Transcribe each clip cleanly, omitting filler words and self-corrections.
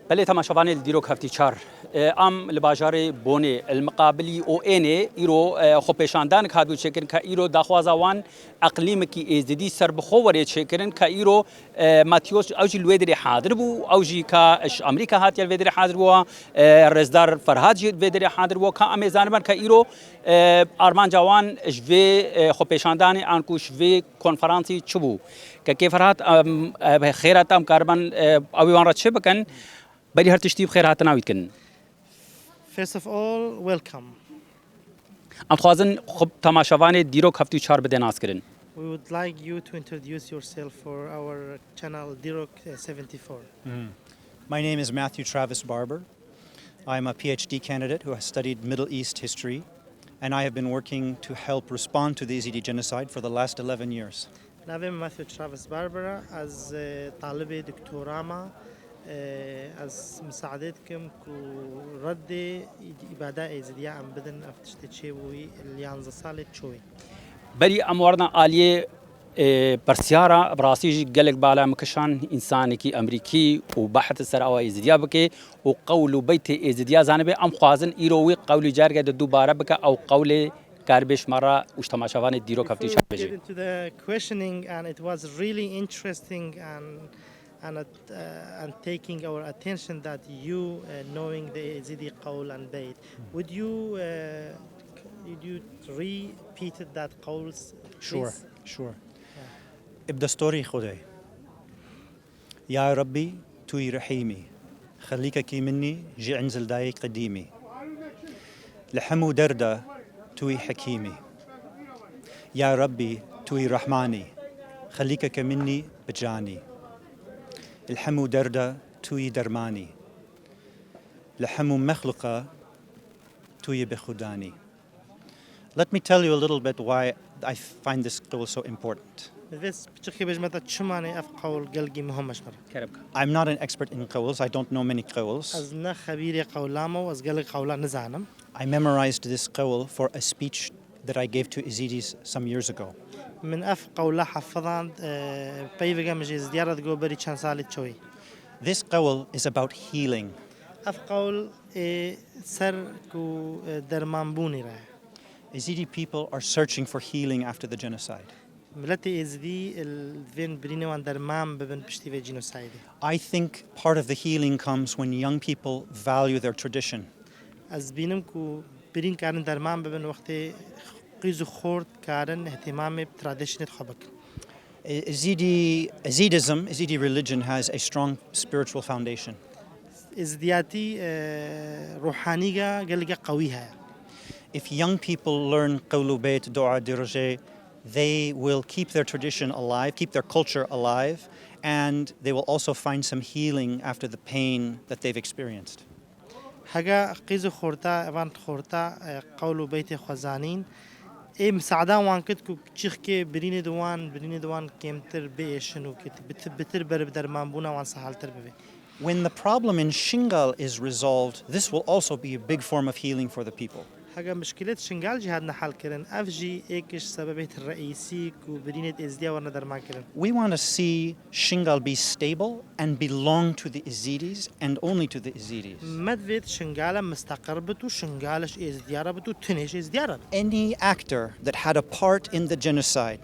بله تماشاوان الدیروک هفتی چار ام لباجار بونه المقابلی او اینه ایرو خوپشاندان کادو چکن که ایرو داخوازوان اقلیم کی ازدی سر بخوره چکن که ایرو ماثیو اوجی الودری حاضر بو اوجی کاش امریکا هات الودری حاضر بو رزدار فرهاد جی الودری حاضر بو که امیزان من که ایرو آرمان جوان جوی خوپشاندان انکوش وی کنفرانسی چبو که کیفرات خیرات ام کاربن اویوان را چه بکن بری هر تشتی بخیر هاتنا ويتكن. First of all, welcome. ام خوازن خب تماشاوان دیروک هفتی چهار بدن آسکرین. We would like you to introduce yourself for our channel Dirok 74. My name is Mathew Barber. I'm a PhD candidate who has studied Middle East history, and I have been working to help respond to the Ezidi genocide for the last 11 years. نام ماثيو ترافيس باربر از طالب دكتوراه از مساعدتكم كرد إبادة إيزيديا عم بدن أفتشتشي وي اليانزا صالت شوي. بری اموارنا عالیه برسیارا براسیج گلک بالا مکشان انسانی کی امریکی و باحث سر او ایزدیا بکه و قول بیت ایزدیا زانبه ام خوازن ایروی قول جارگه دوباره بکه او قول کاربش مرا وش تماشاوان دیروک هفتی چهار بجی. Into the questioning and it was really interesting and taking our attention that you knowing the Ezidi qawl and bayt. Would you repeat that qawls? Sure. ابدستوري خداي يا ربي توي رحيمي خليك كي مني جي عنزل داي قديمي لحمو دردة توي حكيمي يا ربي توي رحماني خليك كمني بجاني الحمو دردة توي درماني لحمو مخلقة توي بخداني. Let me tell you a little bit why I find this qawl so important. I'm not an expert in qawls. I don't know many qawls. I memorized this qawl for a speech that I gave to Ezidis some years ago. This qawl is about healing. Ezidi people are searching for healing after the genocide. I think part of the healing comes when young people value their tradition. Ezidi religion has a strong spiritual foundation. If young people learn qawlu bayt dua dirje, they will keep their tradition alive, keep their culture alive, and they will also find some healing after the pain that they've experienced. قولو بيت خزانين مساعدة وان كتكو تشيخكي بريني دوان كيمتر بيشنو كت بتربر بدرمان بونا وان سهال ترببي. When the problem in Shingal is resolved, this will also be a big form of healing for the people. حاجة مشكلة شنغال جهادنا حل كرن أفجي إيكش سببه الرئيسي كوبرينة إزديا وندر ما كرن. We want to see Shingal be stable and belong to the Ezidis and only to the Ezidis. مدفيت شنغالا مستقر بتو شنغالش إزديارة بتو تنش إزديارة. Any actor that had a part in the genocide,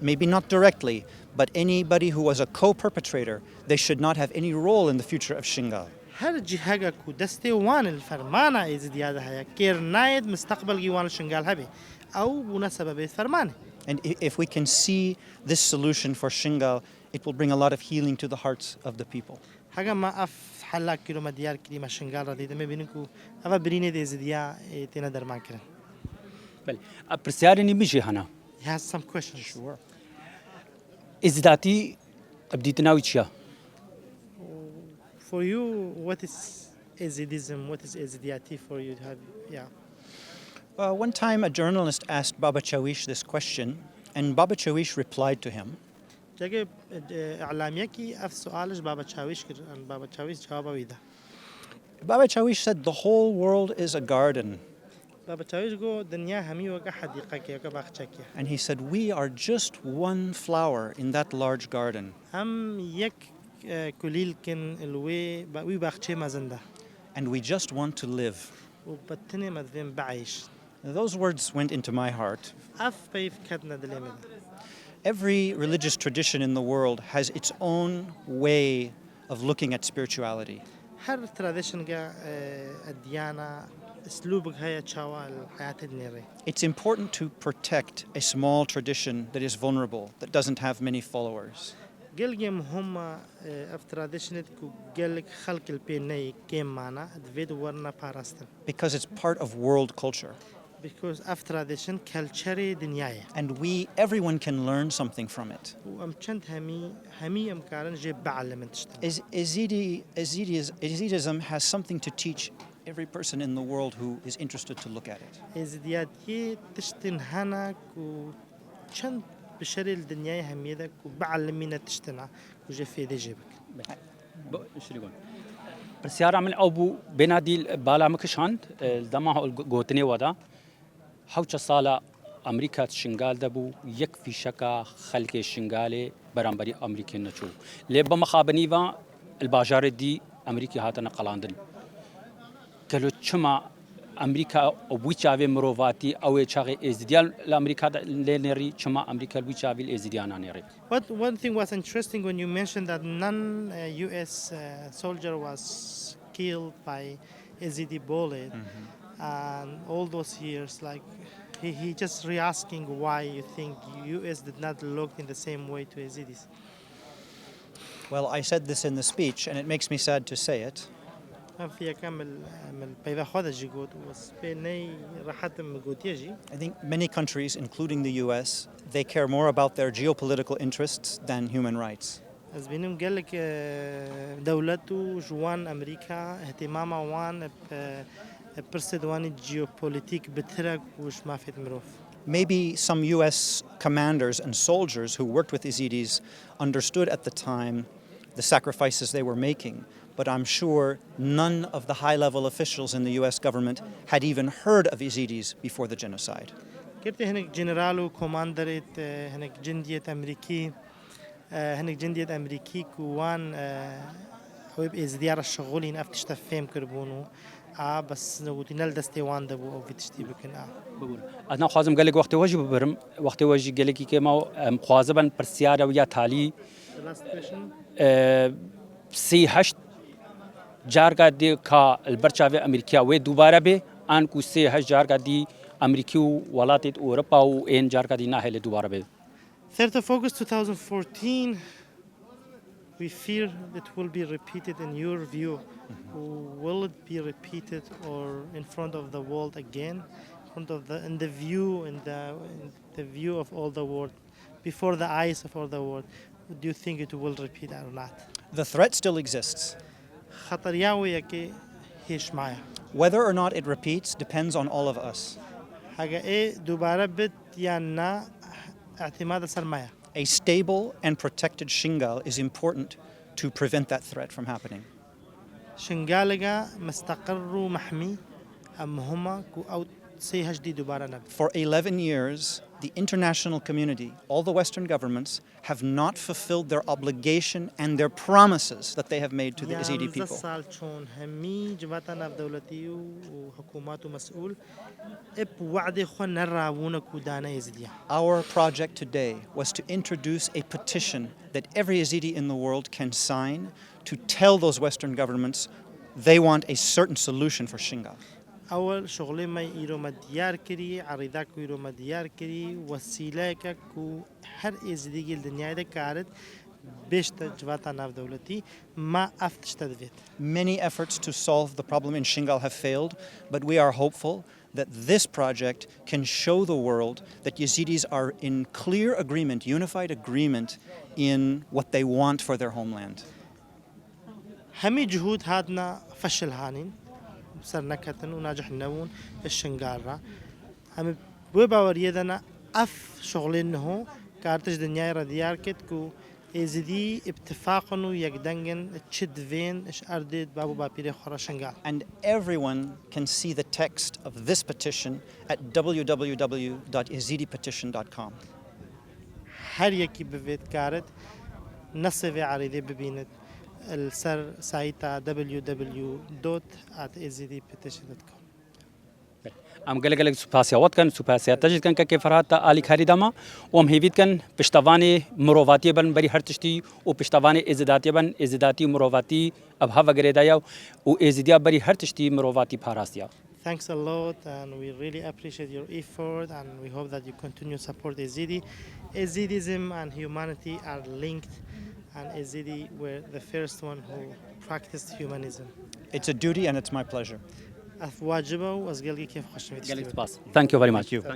maybe not directly, but anybody who was a co-perpetrator, they should not have any role in the future of Shingal. هر جهة كو دستي وان الفرمانة إزديا هيا كير نايد مستقبل جوان الشنغال هبي أو بنسبة بالفرمانة. And if we can see this solution for Shingal, it will bring a lot of healing to the hearts of the people. حاجة ما حلا كيلو مديار كلمة شنغال ردي دم بينكو أبا برينة إزديا تنادر ما كرن. بله برسیارنی میشه هنا. He has some questions. Sure. ازداتی ابدیتنا ویچیا. For you, what is Ezidism? What is Ezidiyati for you? One time a journalist asked Baba Chawish this question, and Baba Chawish replied to him. Baba Chawish said the whole world is a garden. And he said we are just one flower in that large garden. كليل كن الوي وي باختشي مازندا and we just want to live. وبتني مدفين بعيش Those words went into my heart. أف بيف كدنا دليمد Every religious tradition in the world has its own way of looking at spirituality. هر تراديشن جا الديانة أسلوبك هي تشاوى الحياة النيري. It's important to protect a small tradition that is vulnerable, that doesn't have many followers. قل جم هم أف تراديشنت قلك خلق البيني كيم معنا دفيد ورنا باراستن. Because it's part of world culture. Because أف tradition culture دنياية. And everyone can learn something from it. وأمشنت همي أمكارن جيب بعلم تشتغل. Ezidism has something to teach every person in the world who is interested to look at it. إزدياتي تشتن هنا كشنت بشري الدنيا هميدك وبعلمينا تشتنا وجفي دي جيبك. شريكون برسيارة من أبو بنادي بالا مكشاند دماغ قوتنا ودا حوش صالة أمريكا شنغال دبو يكفي شكا خلق الشنغالي برامبري أمريكي نشو لبا مخابنيفا الباجار دي أمريكي هاتنا قلاندن كلو تشما أمريكا وبيشافي مروفاتي أو تشاغي إزديال الأمريكا لنري تشما أمريكا وبيشافي الإزديانا نري. One thing was interesting when you mentioned that none U.S. Soldier was killed by Ezidi bullet, and all those years, like he just re-asking why you think U.S. did not look in the same way to Ezidis. Well, I said this in the speech, and it makes me sad to say it. I think many countries, including the US, they care more about their geopolitical interests than human rights. Maybe some US commanders and soldiers who worked with Ezidis understood at the time the sacrifices they were making. But I'm sure none of the high-level officials in the US government had even heard of Ezidis before the genocide. هناك جنرالو كوماندريت هناك جندية أمريكي كوان هو إزديار الشغولين أفتش تفهم كربونو بس نقولي نلدستي وان دبو أو في تشتي بكن أنا خوازم قال لك وقت واجي ببرم وقت واجي قال لك كما خوازبا برسيارة ويا تالي سي هشت جارگا دی کا البرچاوی امریکا و دوباره به آن کوسه هش جارگا دی امریکی و ولایت اروپا و این جارگا دی نهله دوباره به 3rd of August 2014 we fear it will be repeated in your view. Will it be repeated or in front of the world again, in the view of all the world, before the eyes of all the world? Do you think it will repeat or not? The threat still exists. Whether or not it repeats depends on all of us. A stable and protected Shingal is important to prevent that threat from happening. For 11 years, the international community, all the Western governments, have not fulfilled their obligation and their promises that they have made to the Ezidi people. Our project today was to introduce a petition that every Ezidi in the world can sign to tell those Western governments they want a certain solution for Shingal. أول شغلي ما يرو مديار كري عريضك يرو مديار كري وسيلة كو هر إزديجي الدنيا ده كارد بيشت جواتا ناف دولتي ما أفتش تدفيت. Many efforts to solve the problem in Shingal have failed, but we are hopeful that this project can show the world that Yazidis are in clear agreement, unified agreement in what they want for their homeland. همي جهود هادنا فشل هانين. صرنا كتن وناجح نون الشنقارة هم بباوريدنا أف شغلينه كارتج دنيا رديار كتكو إزدي اتفاقنو يقدنجن تشد فين إش أردد بابو بابيري خورا شنقار. And everyone can see the text of this petition at www.ezidipetition.com. هر يكي بفيت كارت نصفي عريضي ببينت السر سايتا www.ezidipetition.com. ام گلگل سپاسیات کن سپاسیات تجد کن که فرات علی خریدما و ام هیوید کن پشتوانی مرواتی بن بری هر تشتی و پشتوانی ازداتی بن ازداتی مرواتی اب ها وگره دایا و ازدیا بری هر تشتی مرواتی پاراستیا. Thanks a lot, and we really appreciate your effort, and we hope that you continue to support Ezidi. Ezidism and humanity are linked, and Ezidi were the first one who practiced humanism. It's a duty and it's my pleasure. واجبه و از گلگی کیف خوش Thank you very much. Thank you.